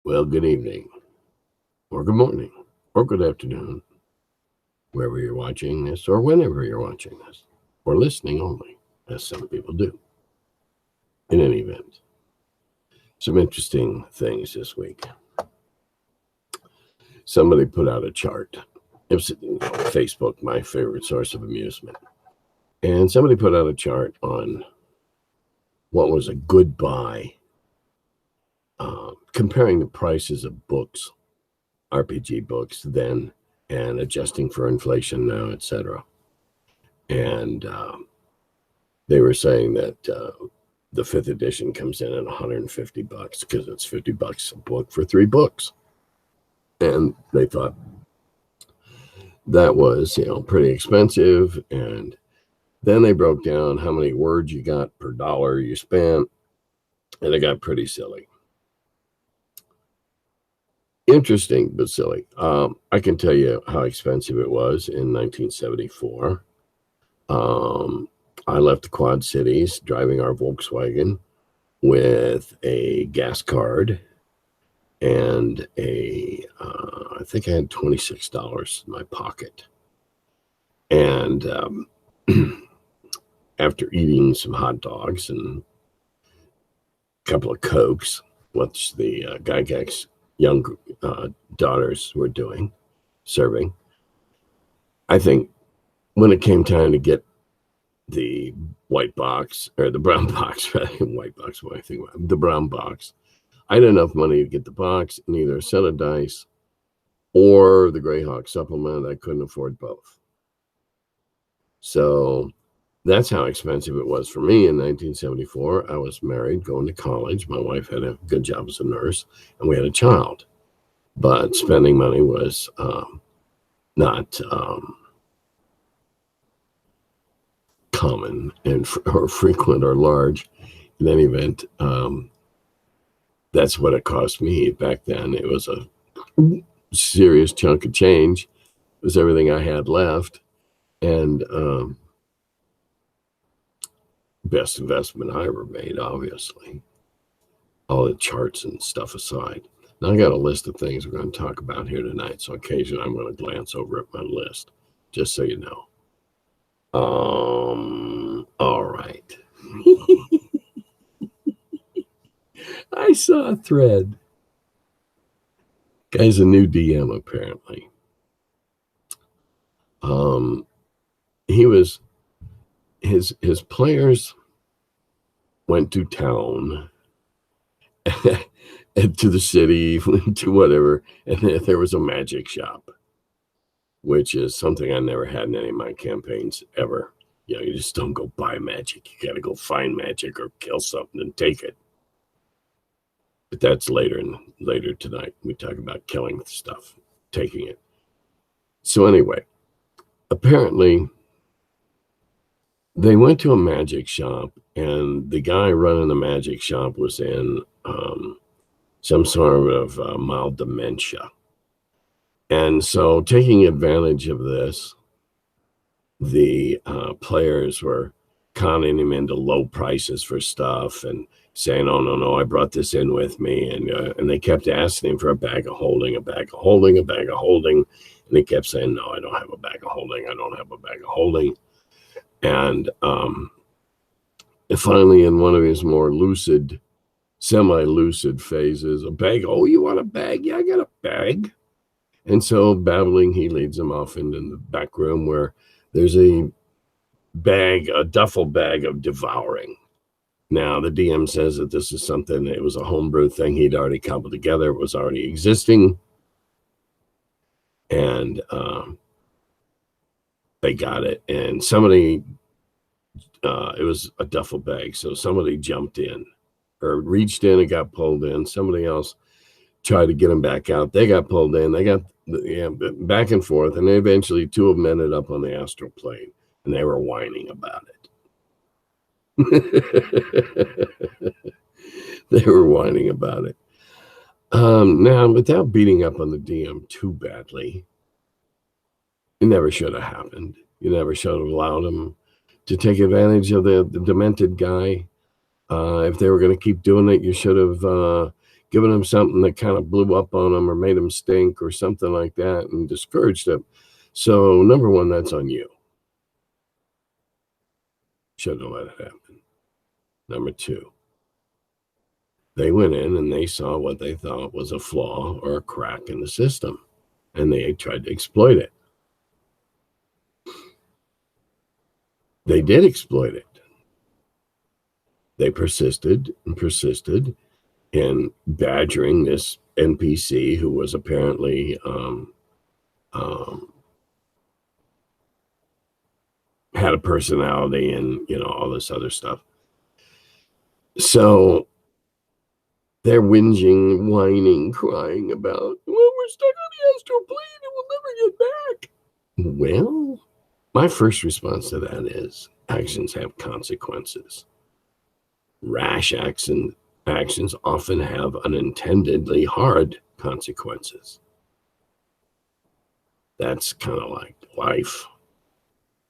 Well, good evening, or good morning, or good afternoon, wherever you're watching this, or whenever you're watching this, or listening only, as some people do. In any event, some interesting things this week. Somebody put out a chart. It was Facebook, my favorite source of amusement. And somebody put out a chart on what was a good buy, comparing the prices of books, RPG books then, and adjusting for inflation now, etc. And they were saying that the 5th edition comes in at $150 because it's $50 a book for 3 books. And they thought that was, pretty expensive. And then they broke down how many words you got per dollar you spent, and it got pretty silly. Interesting, but silly. I can tell you how expensive it was in 1974. I left the Quad Cities driving our Volkswagen with a gas card and I think I had $26 in my pocket. And after eating some hot dogs and a couple of Cokes, which the Gygax young daughters were serving, I think when it came time to get the white box, or the brown box, rather than white box, what I think about the brown box, I had enough money to get the box and either a set of dice or the Greyhawk supplement. I couldn't afford both. So that's how expensive it was for me in 1974. I was married, going to college. My wife had a good job as a nurse, and we had a child. But spending money was not common or frequent or large. In any event, that's what it cost me back then. It was a serious chunk of change. It was everything I had left. And best investment I ever made, obviously. All the charts and stuff aside. Now I got a list of things we're going to talk about here tonight. So occasionally I'm going to glance over at my list, just so you know. All right. I saw a thread. Guy's a new DM, apparently. His players went to town, and to the city, to whatever, and there was a magic shop, which is something I never had in any of my campaigns ever. You just don't go buy magic. You got to go find magic or kill something and take it. But that's later tonight. We talk about killing stuff, taking it. So anyway, apparently they went to a magic shop, and the guy running the magic shop was in some sort of mild dementia. And so taking advantage of this, the players were conning him into low prices for stuff and saying, oh, no, I brought this in with me. And they kept asking him for a bag of holding. And he kept saying, no, I don't have a bag of holding. And finally, in one of his more lucid, semi-lucid phases, a bag, oh, you want a bag? Yeah, I got a bag. And so babbling, he leads them off into the back room where there's a duffel bag of devouring. Now, the DM says that this is something, it was a homebrew thing he'd already cobbled together. It was already existing. And they got it. And somebody, it was a duffel bag. So somebody jumped in or reached in and got pulled in. Somebody else tried to get them back out. They got pulled in. They got back and forth. And eventually 2 of them ended up on the astral plane. And they were whining about it. They were whining about it. Now, without beating up on the DM too badly, it never should have happened. You never should have allowed him to take advantage of the demented guy. If they were going to keep doing it, you should have giving them something that kind of blew up on them or made them stink or something like that and discouraged them. So number one, that's on you. Shouldn't have let it happen. Number two, they went in and they saw what they thought was a flaw or a crack in the system, and they tried to exploit it. They did exploit it. They persisted and persisted in badgering this NPC who was apparently had a personality and, all this other stuff. So they're whinging, whining, crying about, well, we're stuck on the astral plane and we'll never get back. Well, my first response to that is actions have consequences. Rash actions often have unintendedly hard consequences. That's kind of like life.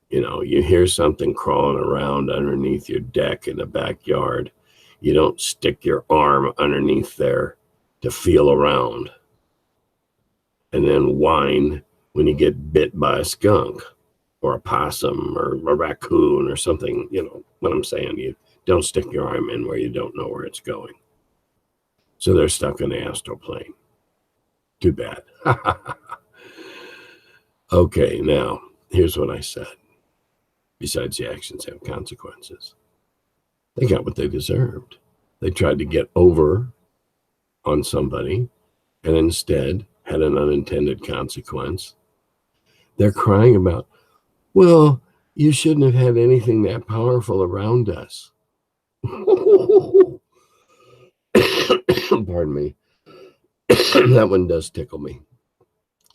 You hear something crawling around underneath your deck in the backyard. You don't stick your arm underneath there to feel around and then whine when you get bit by a skunk or a possum or a raccoon or something. You know what I'm saying? You don't stick your arm in where you don't know where it's going. So they're stuck in the astral plane. Too bad. Okay, now, here's what I said. Besides the actions have consequences. They got what they deserved. They tried to get over on somebody and instead had an unintended consequence. They're crying about, well, you shouldn't have had anything that powerful around us. Pardon me. That one does tickle me.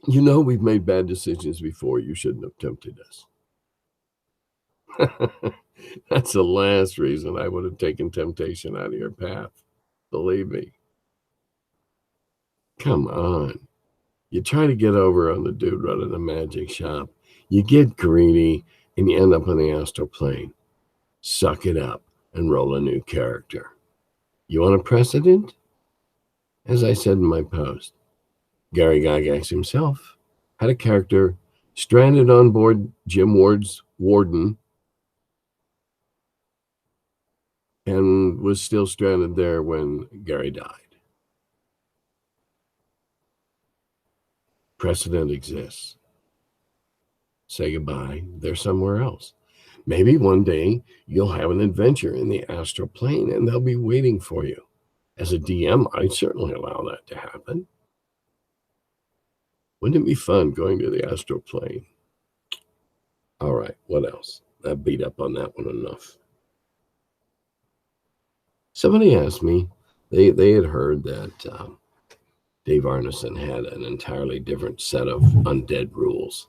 We've made bad decisions before. You shouldn't have tempted us. That's the last reason I would have taken temptation out of your path. Believe me. Come on. You try to get over on the dude running a magic shop. You get greedy and you end up on the astral plane. Suck it up and roll a new character. You want a precedent? As I said in my post, Gary Gygax himself had a character stranded on board Jim Ward's Warden and was still stranded there when Gary died. Precedent exists. Say goodbye. They're somewhere else. Maybe one day you'll have an adventure in the astral plane and they'll be waiting for you. As a DM, I'd certainly allow that to happen. Wouldn't it be fun going to the astral plane? All right, what else? I beat up on that one enough. Somebody asked me, they had heard that Dave Arneson had an entirely different set of undead rules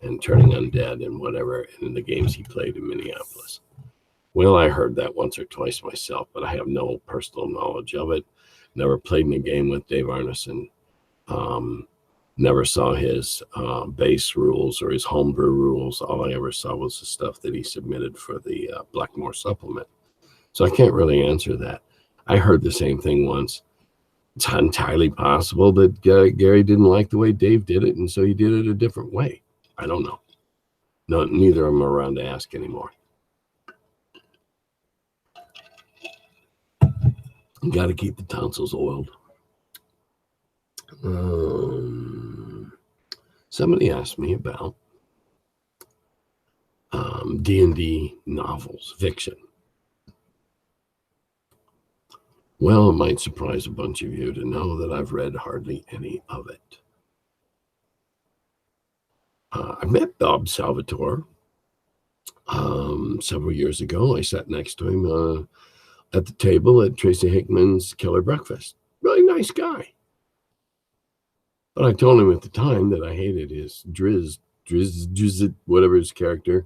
and turning undead and whatever in the games he played in Minneapolis. Well, I heard that once or twice myself, but I have no personal knowledge of it. Never played in a game with Dave Arneson. Never saw his base rules or his homebrew rules. All I ever saw was the stuff that he submitted for the Blackmore supplement. So I can't really answer that. I heard the same thing once. It's entirely possible that Gary didn't like the way Dave did it, and so he did it a different way. I don't know. No, neither of them are around to ask anymore. You got to keep the tonsils oiled. Somebody asked me about D&D novels, fiction. Well, it might surprise a bunch of you to know that I've read hardly any of it. I met Bob Salvatore several years ago. I sat next to him at the table at Tracy Hickman's Killer Breakfast. Really nice guy. But I told him at the time that I hated his Drizzt, whatever his character,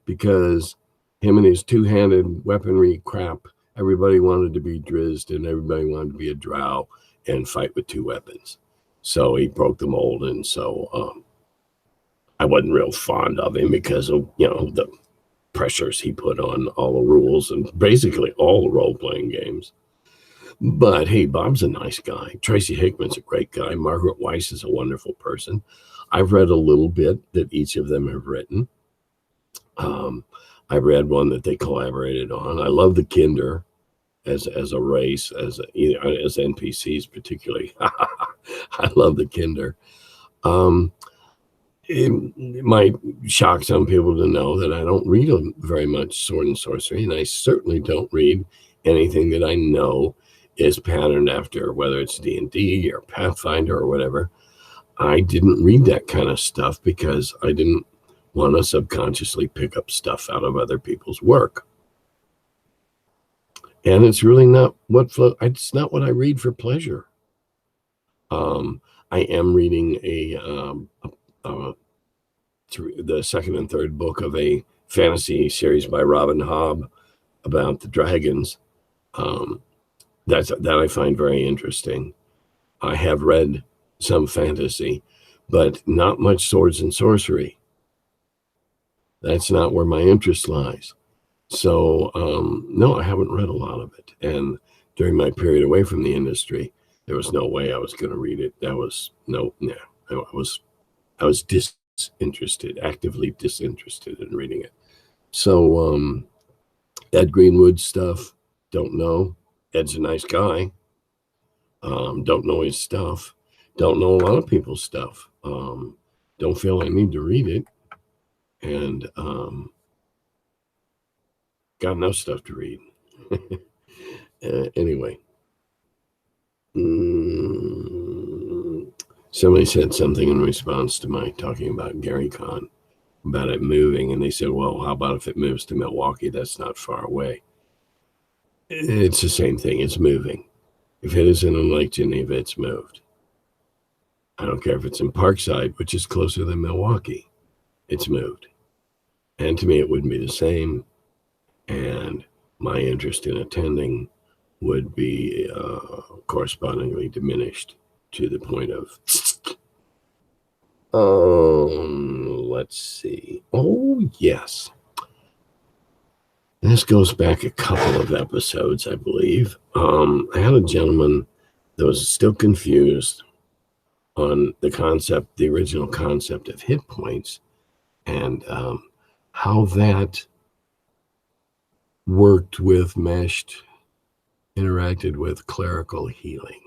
because him and his two-handed weaponry crap, everybody wanted to be Drizzt and everybody wanted to be a drow and fight with two weapons. So he broke the mold, and so I wasn't real fond of him because of, the pressures he put on all the rules and basically all the role-playing games. But hey, Bob's a nice guy. Tracy Hickman's a great guy. Margaret Weiss is a wonderful person. I've read a little bit that each of them have written. I read one that they collaborated on. I love the Kinder as a race, as NPCs particularly. I love the Kinder. It might shock some people to know that I don't read very much sword and sorcery, and I certainly don't read anything that I know is patterned after, whether it's D&D or Pathfinder or whatever. I didn't read that kind of stuff because I didn't want to subconsciously pick up stuff out of other people's work. And it's really not it's not what I read for pleasure. I am reading the second and third book of a fantasy series by Robin Hobb about the dragons. That I find very interesting. I have read some fantasy, but not much swords and sorcery. That's not where my interest lies. So, no, I haven't read a lot of it. And during my period away from the industry, there was no way I was going to read it. I was disinterested, actively disinterested in reading it. So, Ed Greenwood stuff, don't know. Ed's a nice guy. Don't know his stuff. Don't know a lot of people's stuff. Don't feel I need to read it. And got enough stuff to read. Anyway. Somebody said something in response to my talking about Gary Con, about it moving. And they said, well, how about if it moves to Milwaukee? That's not far away. It's the same thing. It's moving. If it isn't in Lake Geneva, it's moved. I don't care if it's in Parkside, which is closer than Milwaukee. It's moved. And to me, it wouldn't be the same. And my interest in attending would be correspondingly diminished to the point of, let's see. Oh, yes. This goes back a couple of episodes, I believe. I had a gentleman that was still confused on the original concept of hit points, and how that worked with, interacted with clerical healing.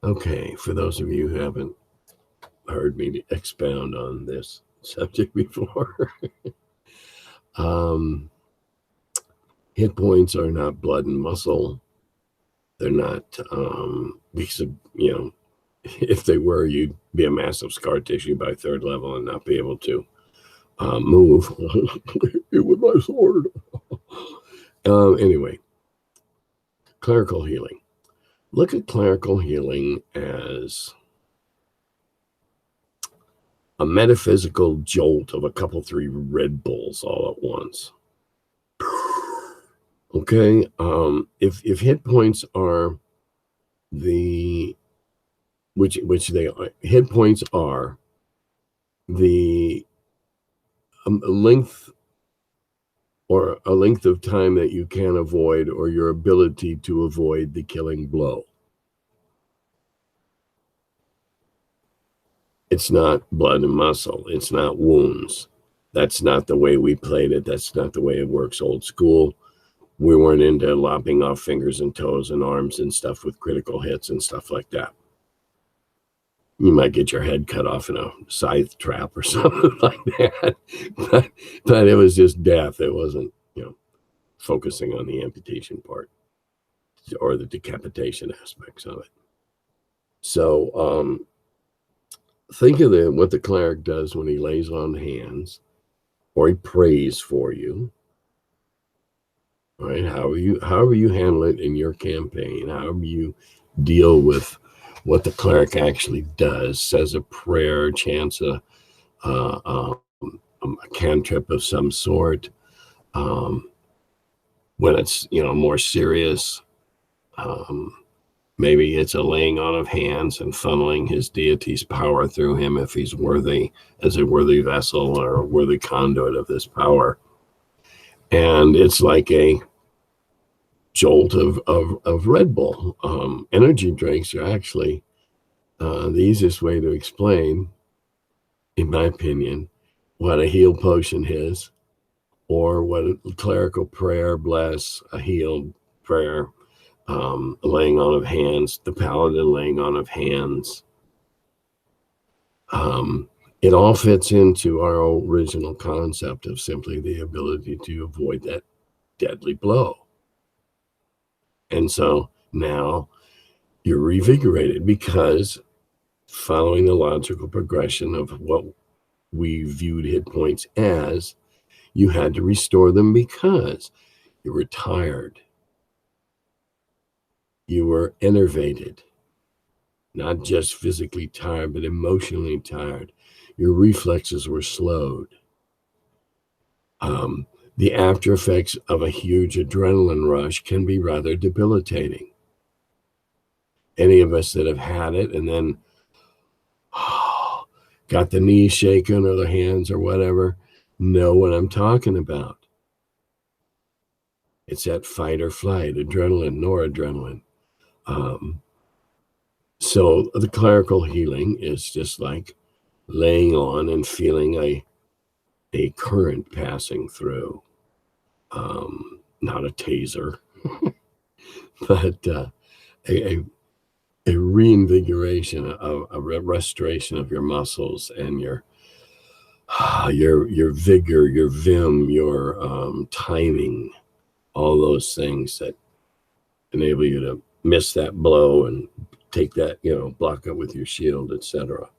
Okay, for those of you who haven't heard me expound on this subject before, hit points are not blood and muscle. They're not, because of, if they were, you'd be a massive scar tissue by third level and not be able to move. It with my sword. Anyway, clerical healing. Look at clerical healing as a metaphysical jolt of a couple, 3 Red Bulls all at once. Okay, if hit points are which they are, hit points are the length of time that you can avoid, or your ability to avoid the killing blow. It's not blood and muscle. It's not wounds. That's not the way we played it. That's not the way it works old school. We weren't into lopping off fingers and toes and arms and stuff with critical hits and stuff like that. You might get your head cut off in a scythe trap or something like that. But it was just death. It wasn't, focusing on the amputation part or the decapitation aspects of it. So think of what the cleric does when he lays on hands or he prays for you. All right, however you handle it in your campaign, however you deal with what the cleric actually does, says a prayer, chants a cantrip of some sort. When it's more serious, maybe it's a laying on of hands and funneling his deity's power through him if he's worthy, as a worthy vessel or a worthy conduit of this power. And it's like a jolt of Red Bull. Energy drinks are actually the easiest way to explain, in my opinion, what a heal potion is, or what a clerical prayer, bless, a heal prayer, laying on of hands, the paladin laying on of hands. It all fits into our original concept of simply the ability to avoid that deadly blow. And so now you're revigorated, because following the logical progression of what we viewed hit points as, you had to restore them because you were tired. You were enervated, not just physically tired, but emotionally tired. Your reflexes were slowed. The after effects of a huge adrenaline rush can be rather debilitating. Any of us that have had it and then got the knees shaken or the hands or whatever know what I'm talking about. It's that fight or flight, adrenaline, noradrenaline. So the clerical healing is just like laying on and feeling a current passing through. Not a taser, but a reinvigoration, a restoration of your muscles and your vigor, your vim, your timing, all those things that enable you to miss that blow and take that, block it with your shield, etc.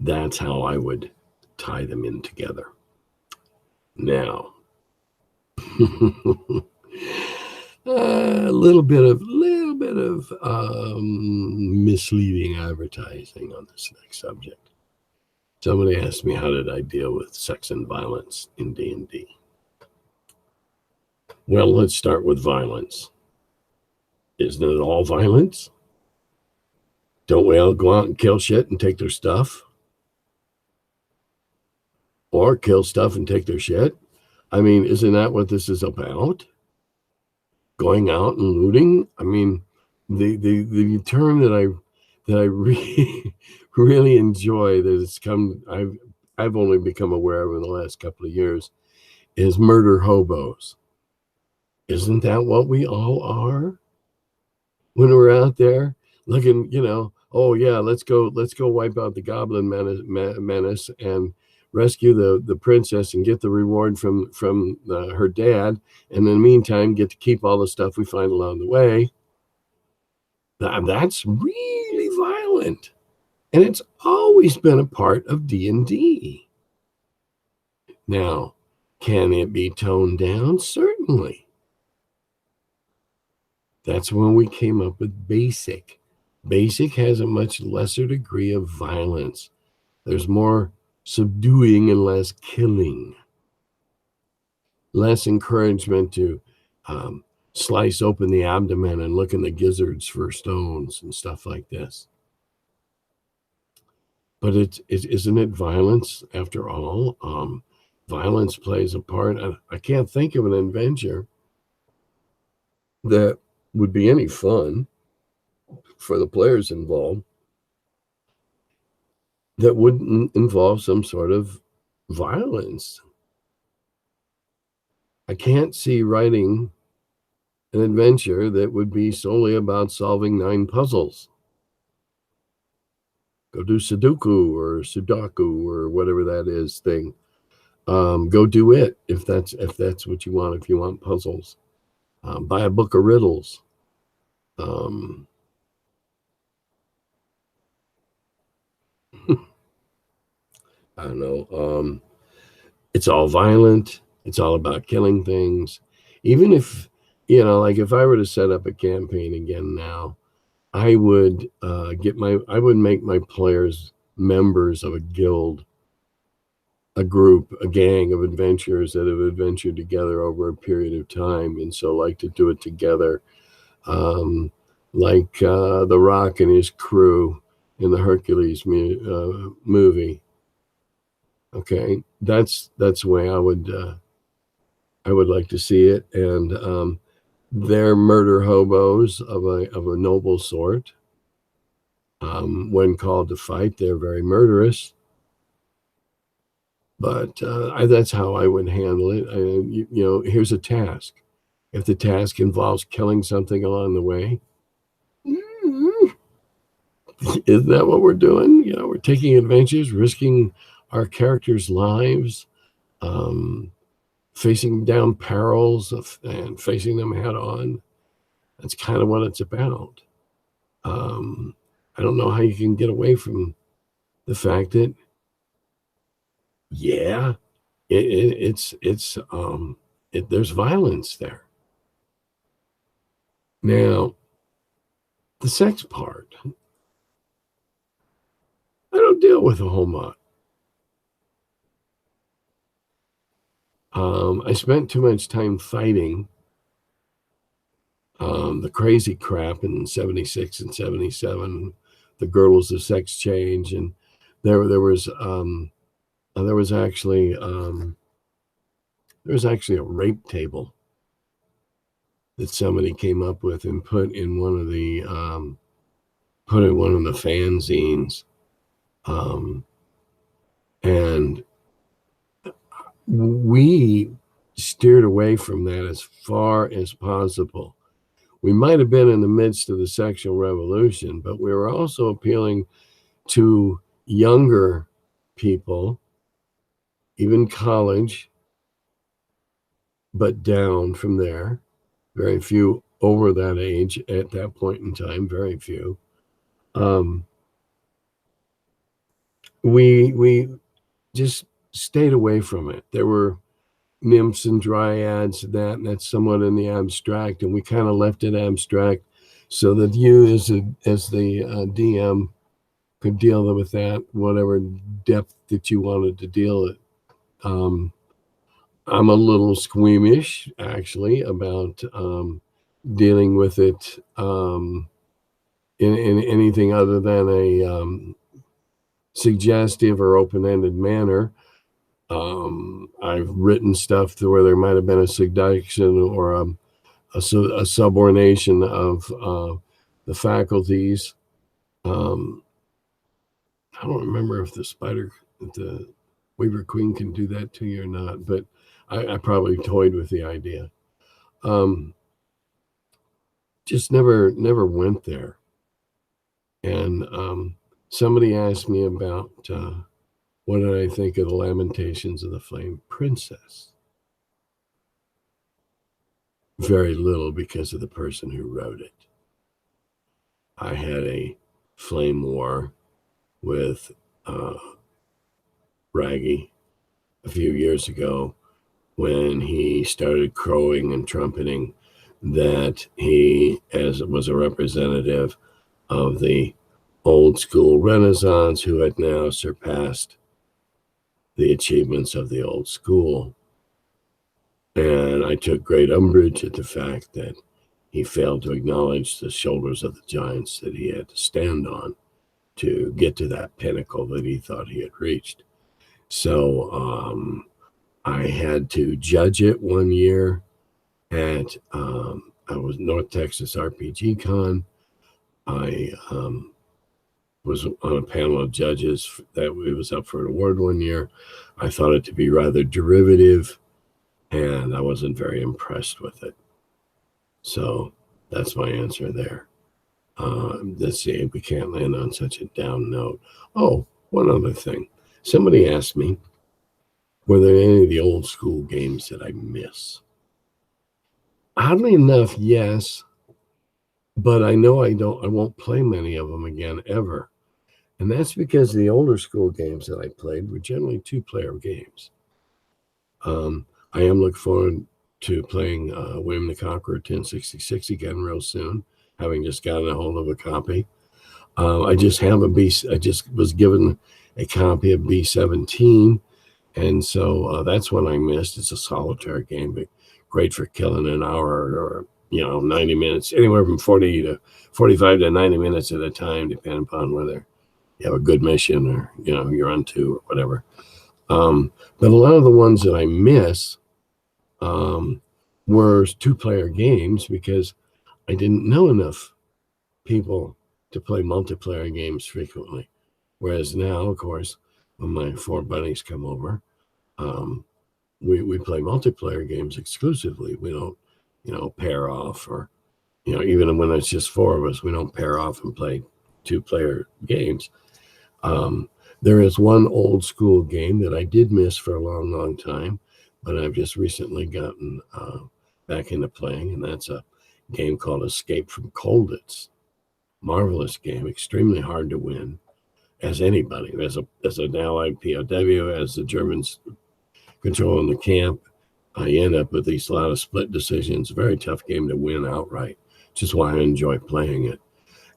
That's how I would tie them in together. Now, a little bit of misleading advertising on this next subject. Somebody asked me, how did I deal with sex and violence in D&D? Well, let's start with violence. Isn't it all violence? Don't we all go out and kill shit and take their stuff? Or kill stuff and take their shit? I mean, isn't that what this is about? Going out and looting? I mean, the term that I really enjoy, that it's come, I've only become aware of in the last couple of years, is murder hobos. Isn't that what we all are when we're out there looking? Oh yeah, let's go wipe out the goblin menace and rescue the princess and get the reward from her dad, and in the meantime get to keep all the stuff we find along the way. That's really violent, and it's always been a part of D&D. Now, can it be toned down? Certainly. That's when we came up with basic. Basic has a much lesser degree of violence. There's more subduing and less killing. Less encouragement to slice open the abdomen and look in the gizzards for stones and stuff like this. But isn't it violence after all? Violence plays a part. I can't think of an adventure that would be any fun for the players involved that wouldn't involve some sort of violence. I can't see writing an adventure that would be solely about solving 9 puzzles. Go do Sudoku or Sudoku or whatever that is thing. Go do it if that's what you want. If you want puzzles, buy a book of riddles. I don't know. It's all violent. It's all about killing things. Even if, like if I were to set up a campaign again now, I would make my players members of a guild, a group, a gang of adventurers that have adventured together over a period of time, and so like to do it together, like The Rock and his crew in the Hercules movie. Okay, that's the way I would I would like to see it. And they're murder hobos of a noble sort. When called to fight, they're very murderous. But that's how I would handle it. Here's a task. If the task involves killing something along the way, isn't that what we're doing? We're taking adventures, risking our characters' lives, facing down perils and facing them head on. That's kind of what it's about. I don't know how you can get away from the fact that, yeah, there's violence there. Now, the sex part, I don't deal with a whole lot. I spent too much time fighting the crazy crap in 76 and 77, the girdles of sex change, and there was actually a rape table that somebody came up with and put in one of the fanzines, and we steered away from that as far as possible. We might have been in the midst of the sexual revolution, but we were also appealing to younger people, even college, but down from there. Very few over that age at that point in time, very few. We just stayed away from it. There were nymphs and dryads, that's somewhat in the abstract, and we kind of left it abstract so that you as the DM could deal with that, whatever depth that you wanted to deal it. I'm a little squeamish, actually, about dealing with it in anything other than a suggestive or open-ended manner. I've written stuff where there might have been a seduction or a subordination of the faculties. I don't remember if the Weaver Queen can do that to you or not, but I probably toyed with the idea. Just never went there. And somebody asked me about what did I think of the Lamentations of the Flame Princess? Very little, because of the person who wrote it. I had a flame war with Raggy a few years ago when he started crowing and trumpeting that he, as was a representative of the old school Renaissance, who had now surpassed the achievements of the old school. And I took great umbrage at the fact that he failed to acknowledge the shoulders of the giants that he had to stand on to get to that pinnacle that he thought he had reached. So I had to judge it one year at I was North Texas RPG Con. I was on a panel of judges that it was up for an award one year. I thought it to be rather derivative, and I wasn't very impressed with it. So that's my answer there. Let's see, we can't land on such a down note. Oh, one other thing. Somebody asked me, were there any of the old school games that I miss? Oddly enough, yes, but I know I won't play many of them again ever. And that's because the older school games that I played were generally 2-player games. I am looking forward to playing William the Conqueror 1066 again real soon, having just gotten a hold of a copy. I just was given a copy of B-17, and so that's one I missed. It's a solitaire game, but great for killing an hour or 90 minutes, anywhere from 45 to 90 minutes at a time, depending upon whether you have a good mission or you're on 2 or whatever. But a lot of the ones that I miss, were two-player games because I didn't know enough people to play multiplayer games frequently. Whereas now, of course, when my 4 buddies come over, we play multiplayer games exclusively. We don't, pair off, or, even when it's just 4 of us, we don't pair off and play 2-player games. There is one old school game that I did miss for a long, long time, but I've just recently gotten back into playing, and that's a game called Escape from Colditz. Marvelous game, extremely hard to win as anybody, as an allied POW, as the Germans controlling the camp. You end up with a lot of split decisions. Very tough game to win outright, which is why I enjoy playing it.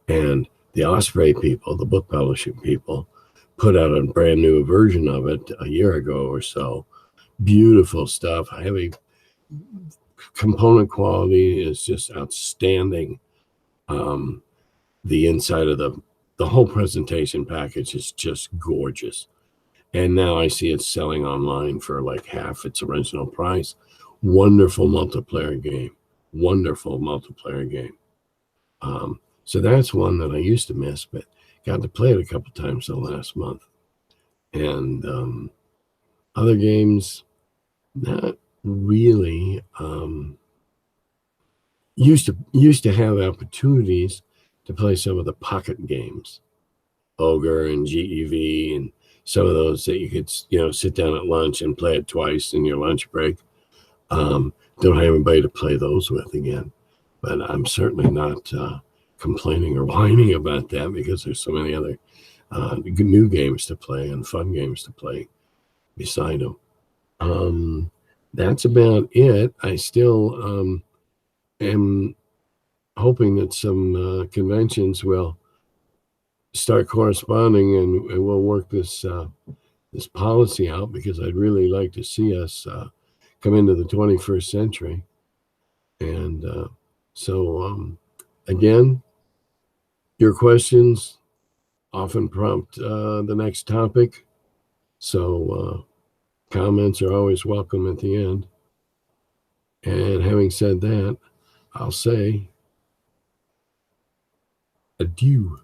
And the Osprey people, the book publishing people, put out a brand new version of it a year ago or so. Beautiful stuff. Heavy component quality is just outstanding. The inside of the whole presentation package is just gorgeous. And now I see it selling online for like half its original price. Wonderful multiplayer game. Wonderful multiplayer game. So that's one that I used to miss, but got to play it a couple times the last month. And other games, not really. Used to have opportunities to play some of the pocket games, Ogre and GEV, and some of those that you could, sit down at lunch and play it twice in your lunch break. Don't have anybody to play those with again, but I'm certainly not complaining or whining about that, because there's so many other new games to play and fun games to play beside them. That's about it. I still am hoping that some conventions will start corresponding, and we'll work this policy out, because I'd really like to see us come into the 21st century. And so again, your questions often prompt the next topic. So comments are always welcome at the end. And having said that, I'll say adieu.